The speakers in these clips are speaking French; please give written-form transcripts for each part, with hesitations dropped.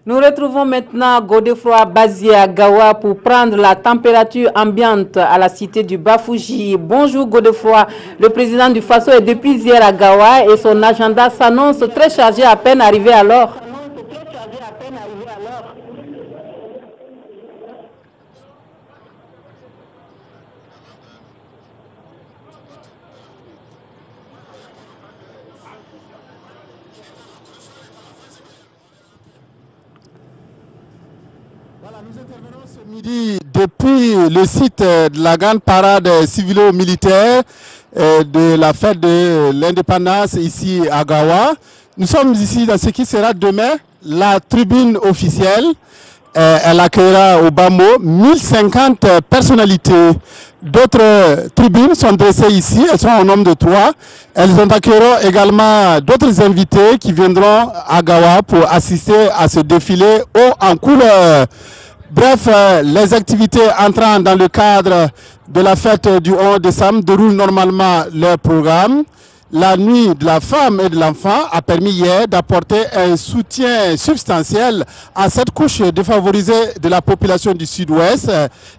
Nous retrouvons maintenant Godefroy Bazié à Gawa pour prendre la température ambiante à la cité du Bafouji. Bonjour Godefroy, le président du Faso est depuis hier à Gawa et son agenda s'annonce très chargé à peine arrivé alors. Voilà, nous intervenons ce midi depuis le site de la grande parade civilo-militaire de la fête de l'indépendance ici à Gawa. Nous sommes ici dans ce qui sera demain la tribune officielle. Elle accueillera au bas mot 1050 personnalités. D'autres tribunes sont dressées ici, elles sont au nombre de 3. Elles accueilleront également d'autres invités qui viendront à Gawa pour assister à ce défilé haut en couleur. Bref, les activités entrant dans le cadre de la fête du 11 décembre déroulent normalement leur programme. La nuit de la femme et de l'enfant a permis hier d'apporter un soutien substantiel à cette couche défavorisée de la population du Sud-Ouest.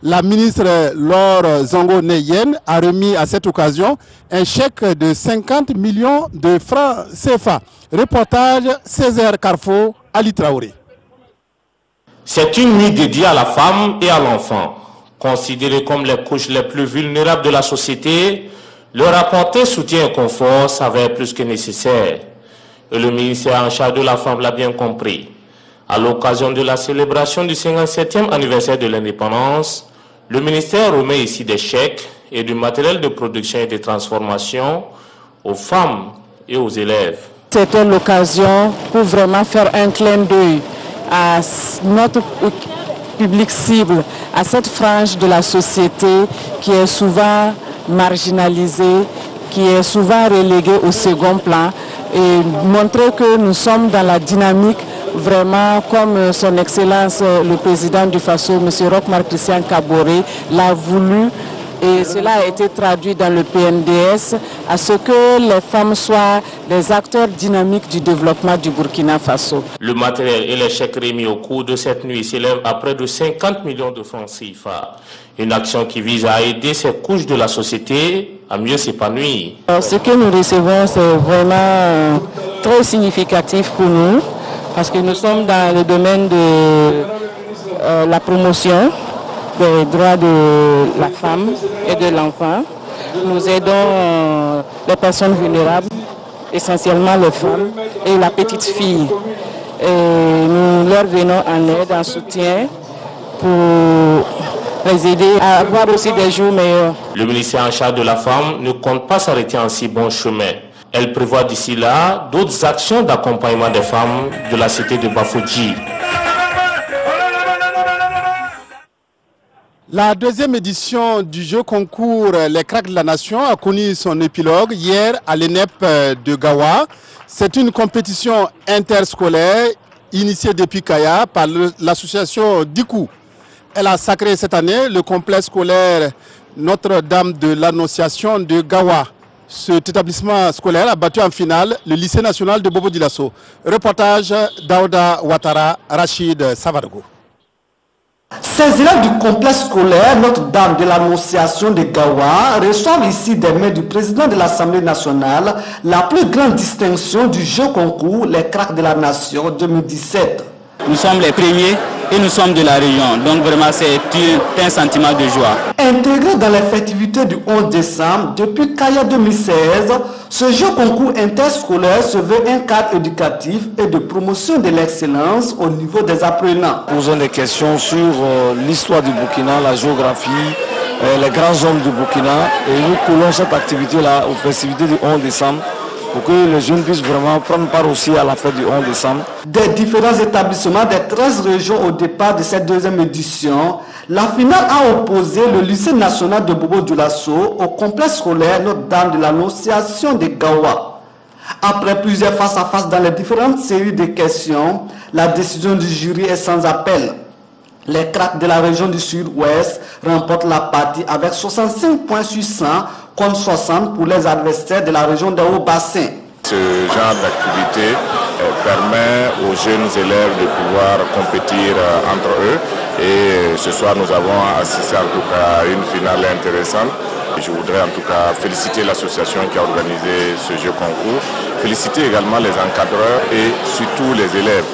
La ministre Laure Zongo Neyen a remis à cette occasion un chèque de 50 millions de francs CFA. Reportage Césaire Carrefour, Ali Traoré. C'est une nuit dédiée à la femme et à l'enfant. Considérées comme les couches les plus vulnérables de la société, leur apporter soutien et confort s'avère plus que nécessaire. Et le ministère en charge de la femme l'a bien compris. À l'occasion de la célébration du 57e anniversaire de l'indépendance, le ministère remet ici des chèques et du matériel de production et de transformation aux femmes et aux élèves. C'était l'occasion pour vraiment faire un clin d'œil à notre public cible, à cette frange de la société qui est souvent marginalisée, qui est souvent reléguée au second plan, et montrer que nous sommes dans la dynamique vraiment comme son Excellence le président du Faso, M. Roch-Marc Christian Kaboré, l'a voulu. Et cela a été traduit dans le PNDS à ce que les femmes soient des acteurs dynamiques du développement du Burkina Faso. Le matériel et les chèques remis au cours de cette nuit s'élèvent à près de 50 millions de francs CFA. Une action qui vise à aider ces couches de la société à mieux s'épanouir. Ce que nous recevons, c'est vraiment très significatif pour nous parce que nous sommes dans le domaine de la promotion des droits de la femme et de l'enfant. Nous aidons les personnes vulnérables, essentiellement les femmes et la petite fille. Et nous leur venons en aide, en soutien pour les aider à avoir aussi des jours meilleurs. Le ministère en charge de la femme ne compte pas s'arrêter en si bon chemin. Elle prévoit d'ici là d'autres actions d'accompagnement des femmes de la cité de Bafouji. La deuxième édition du jeu concours Les Cracks de la Nation a connu son épilogue hier à l'ENEP de Gawa. C'est une compétition interscolaire initiée depuis Kaya par l'association Dikou. Elle a sacré cette année le complexe scolaire Notre-Dame de l'Annonciation de Gawa. Cet établissement scolaire a battu en finale le lycée national de Bobo Dioulasso. Reportage Daouda Ouattara, Rachid Savargo. Ces élèves du complexe scolaire Notre-Dame de l'Annonciation de Gawa reçoivent ici des mains du président de l'Assemblée nationale la plus grande distinction du jeu concours Les Cracks de la Nation 2017. Nous sommes les premiers et nous sommes de la région, donc vraiment c'est un sentiment de joie. Intégré dans les festivités du 11 décembre, depuis Kaya 2016, ce jeu concours interscolaire se veut un cadre éducatif et de promotion de l'excellence au niveau des apprenants. Nous posons des questions sur l'histoire du Burkina, la géographie, les grands hommes du Burkina, et nous collons cette activité-là aux festivités du 11 décembre pour que les jeunes puissent vraiment prendre part aussi à la fête du 11 décembre. Des différents établissements des 13 régions au départ de cette deuxième édition, la finale a opposé le lycée national de Bobo Dioulasso au complexe scolaire Notre-Dame de l'Annonciation de Gawa. Après plusieurs face-à-face dans les différentes séries de questions, la décision du jury est sans appel. Les Cracks de la région du Sud-Ouest remportent la partie avec 65 points sur 100 contre 60 pour les adversaires de la région des Hauts-Bassins. Ce genre d'activité permet aux jeunes élèves de pouvoir compétir entre eux. Et ce soir, nous avons assisté en tout cas à une finale intéressante. Je voudrais en tout cas féliciter l'association qui a organisé ce jeu concours, féliciter également les encadreurs et surtout les élèves,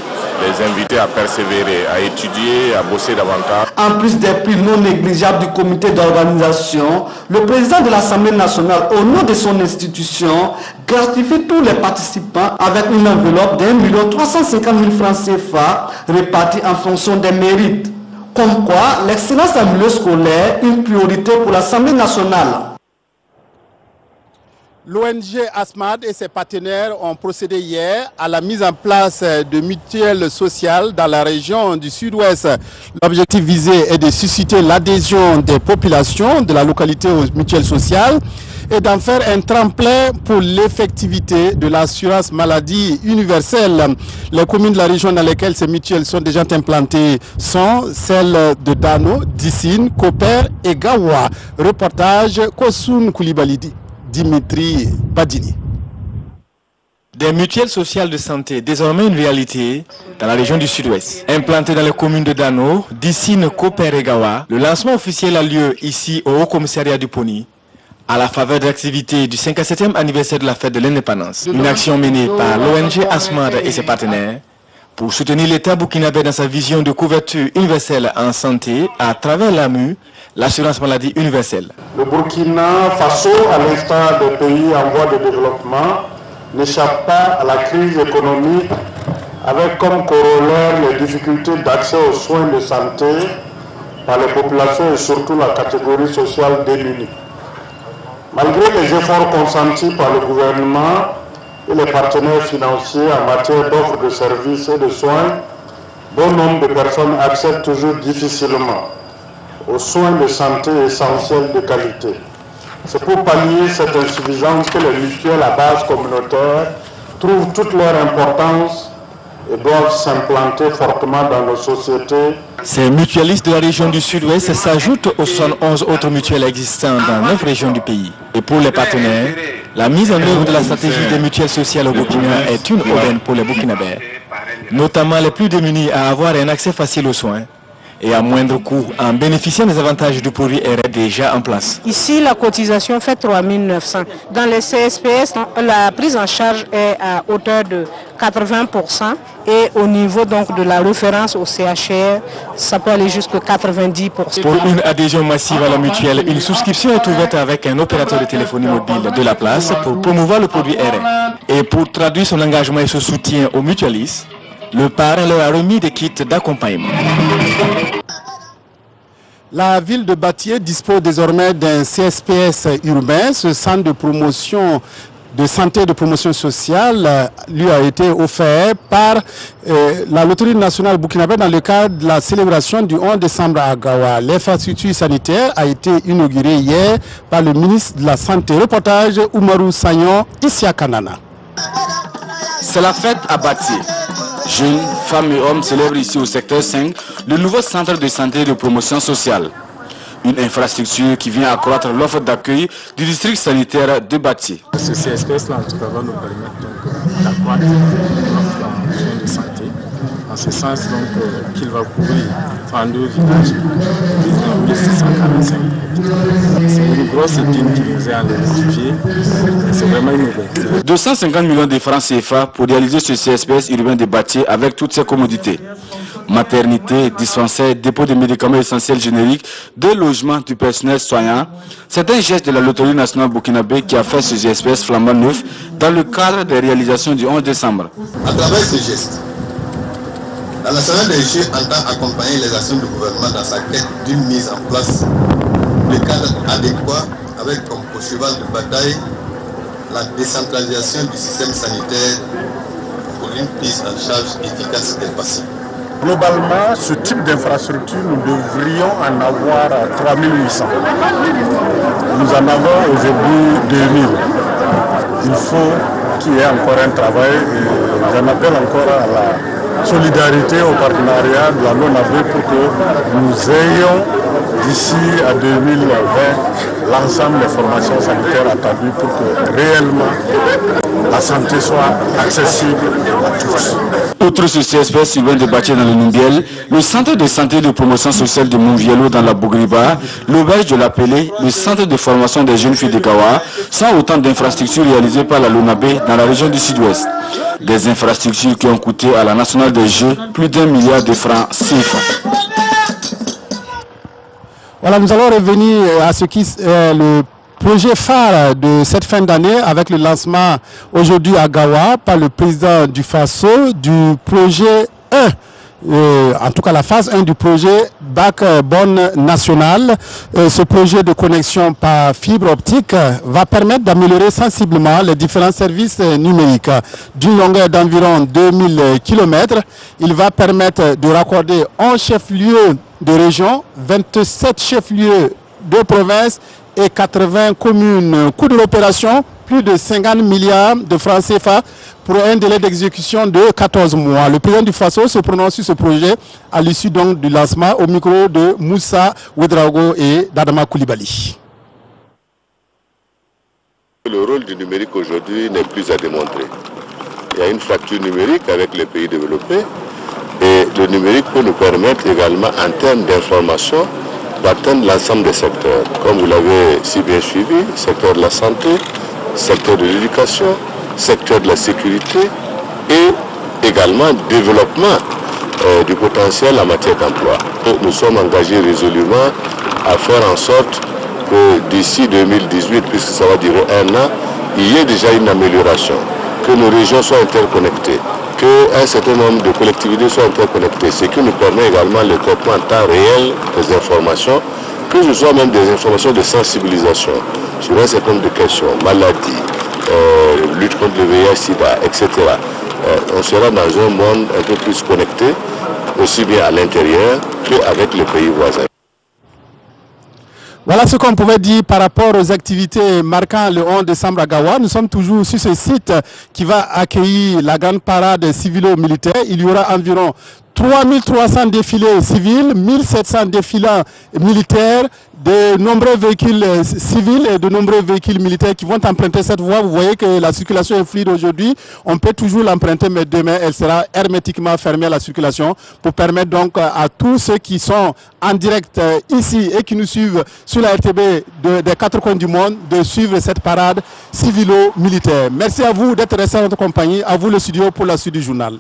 les inviter à persévérer, à étudier, à bosser davantage. En plus des prix non négligeables du comité d'organisation, le président de l'Assemblée nationale, au nom de son institution, gratifie tous les participants avec une enveloppe d'1 350 000 francs CFA répartis en fonction des mérites. Comme quoi, l'excellence en milieu scolaire est une priorité pour l'Assemblée nationale. L'ONG ASMAD et ses partenaires ont procédé hier à la mise en place de mutuelles sociales dans la région du Sud-Ouest. L'objectif visé est de susciter l'adhésion des populations de la localité aux mutuelles sociales et d'en faire un tremplin pour l'effectivité de l'assurance maladie universelle. Les communes de la région dans lesquelles ces mutuelles sont déjà implantées sont celles de Dano, Dissine, Koper et Gawa. Reportage Kosoun Koulibalidi. Dimitri Badini. Des mutuelles sociales de santé, désormais une réalité dans la région du Sud-Ouest. Implantées dans les communes de Dano, Dissine, Koper et Gawa, le lancement officiel a lieu ici au Haut-Commissariat du Pony, à la faveur de l'activité du 57e anniversaire de la fête de l'indépendance. Une action menée par l'ONG ASMAD et ses partenaires pour soutenir l'État burkinabé dans sa vision de couverture universelle en santé à travers l'AMU, l'assurance maladie universelle. Le Burkina Faso, à l'instar des pays en voie de développement, n'échappe pas à la crise économique avec comme corollaire les difficultés d'accès aux soins de santé par les populations et surtout la catégorie sociale démunie. Malgré les efforts consentis par le gouvernement et les partenaires financiers en matière d'offres de services et de soins, bon nombre de personnes accèdent toujours difficilement aux soins de santé essentiels de qualité. C'est pour pallier cette insuffisance que les mutuelles à base communautaire trouvent toute leur importance et doivent s'implanter fortement dans nos sociétés. Ces mutualistes de la région du Sud-Ouest s'ajoutent aux 71 autres mutuelles existantes dans 9 régions du pays. Et pour les partenaires, la mise en œuvre de la stratégie des mutuelles sociales au Burkina est une aubaine pour les Burkinabés, notamment les plus démunis à avoir un accès facile aux soins et à moindre coût en bénéficiant des avantages du produit RR déjà en place. Ici, la cotisation fait 3 900. Dans les CSPS, la prise en charge est à hauteur de 80% et au niveau donc de la référence au CHR, ça peut aller jusqu'à 90%. Pour une adhésion massive à la mutuelle, une souscription est ouverte avec un opérateur de téléphonie mobile de la place pour promouvoir le produit RR. Et pour traduire son engagement et son soutien aux mutualistes, le parrain leur a remis des kits d'accompagnement. La ville de Batié dispose désormais d'un CSPS urbain. Ce centre de promotion de santé et de promotion sociale lui a été offert par la Loterie nationale burkinabé dans le cadre de la célébration du 11 décembre à Gawa. L'infrastructure sanitaire a été inaugurée hier par le ministre de la Santé. Reportage Oumarou Sagnon, Issia Kanana. C'est la fête à Batié. Jeunes, femmes et hommes célèbrent ici au secteur 5 le nouveau centre de santé et de promotion sociale. Une infrastructure qui vient accroître l'offre d'accueil du district sanitaire de Batié. Ce CSPS-là, en tout cas, va nous permettre d'accroître l'offre en soins de santé, en ce sens qu'il va couvrir 32 villages, 645 habitants. C'est une grosse étude qui nous est en identifié, c'est vraiment une nouvelle. 250 millions de francs CFA pour réaliser ce CSPS urbain de Batié avec toutes ses commodités. Maternité, dispensaire, dépôt de médicaments essentiels génériques, de logements du personnel soignant. C'est un geste de la Loterie nationale burkinabé qui a fait ce CSPS flambant neuf dans le cadre des réalisations du 11 décembre. À travers ce geste, la nationale des jeux entend accompagner les actions du gouvernement dans sa quête d'une mise en place de cadre adéquat avec comme cheval de bataille la décentralisation du système sanitaire pour une prise en charge efficace des patients. Globalement, ce type d'infrastructure, nous devrions en avoir 3800. Nous en avons aujourd'hui 2000. Il faut qu'il y ait encore un travail et j'en appelle encore à la solidarité, au partenariat de la non-Afrique pour que nous ayons d'ici à 2020 l'ensemble des formations sanitaires attendues pour que réellement la santé soit accessible à tous. Outre ce CSPS urbain de Bathie dans le Numbiel, le centre de santé et de promotion sociale de Montviello dans la Bougriba, l'auberge de l'Appelé, le centre de formation des jeunes filles de Gawa sont autant d'infrastructures réalisées par la LONABE dans la région du Sud-Ouest. Des infrastructures qui ont coûté à la Nationale des Jeux plus d'1 milliard de francs CFA. Voilà, nous allons revenir à ce qui est le projet phare de cette fin d'année avec le lancement aujourd'hui à Gawa par le président du FASO du projet 1. En tout cas la phase 1 du projet Backbone National. Ce projet de connexion par fibre optique va permettre d'améliorer sensiblement les différents services numériques. D'une longueur d'environ 2000 km, il va permettre de raccorder 11 chefs-lieux de région, 27 chefs-lieux de province et 80 communes. Coût de l'opération, plus de 50 milliards de francs CFA pour un délai d'exécution de 14 mois. Le président du FASO se prononce sur ce projet à l'issue donc du lancement au micro de Moussa Ouedraogo et d'Adama Koulibaly. Le rôle du numérique aujourd'hui n'est plus à démontrer. Il y a une fracture numérique avec les pays développés et le numérique peut nous permettre également en termes d'information d'atteindre l'ensemble des secteurs. Comme vous l'avez si bien suivi, secteur de la santé, secteur de l'éducation, secteur de la sécurité et également développement du potentiel en matière d'emploi. Nous sommes engagés résolument à faire en sorte que d'ici 2018, puisque ça va durer 1 an, il y ait déjà une amélioration, que nos régions soient interconnectées, qu'un certain nombre de collectivités soient interconnectées, ce qui nous permet également le traitement en temps réel des informations, que ce soit même des informations de sensibilisation sur un certain nombre de questions, maladies, lutte contre le VIH-Sida, etc. On sera dans un monde un peu plus connecté, aussi bien à l'intérieur qu'avec les pays voisins. Voilà ce qu'on pouvait dire par rapport aux activités marquant le 11 décembre à Gawa. Nous sommes toujours sur ce site qui va accueillir la grande parade civilo-militaire. Il y aura environ 3300 défilés civils, 1700 défilants militaires, de nombreux véhicules civils et de nombreux véhicules militaires qui vont emprunter cette voie. Vous voyez que la circulation est fluide aujourd'hui. On peut toujours l'emprunter, mais demain, elle sera hermétiquement fermée à la circulation pour permettre donc à tous ceux qui sont en direct ici et qui nous suivent sur la RTB des 4 coins du monde de suivre cette parade civilo-militaire. Merci à vous d'être restés à notre compagnie. À vous le studio pour la suite du journal.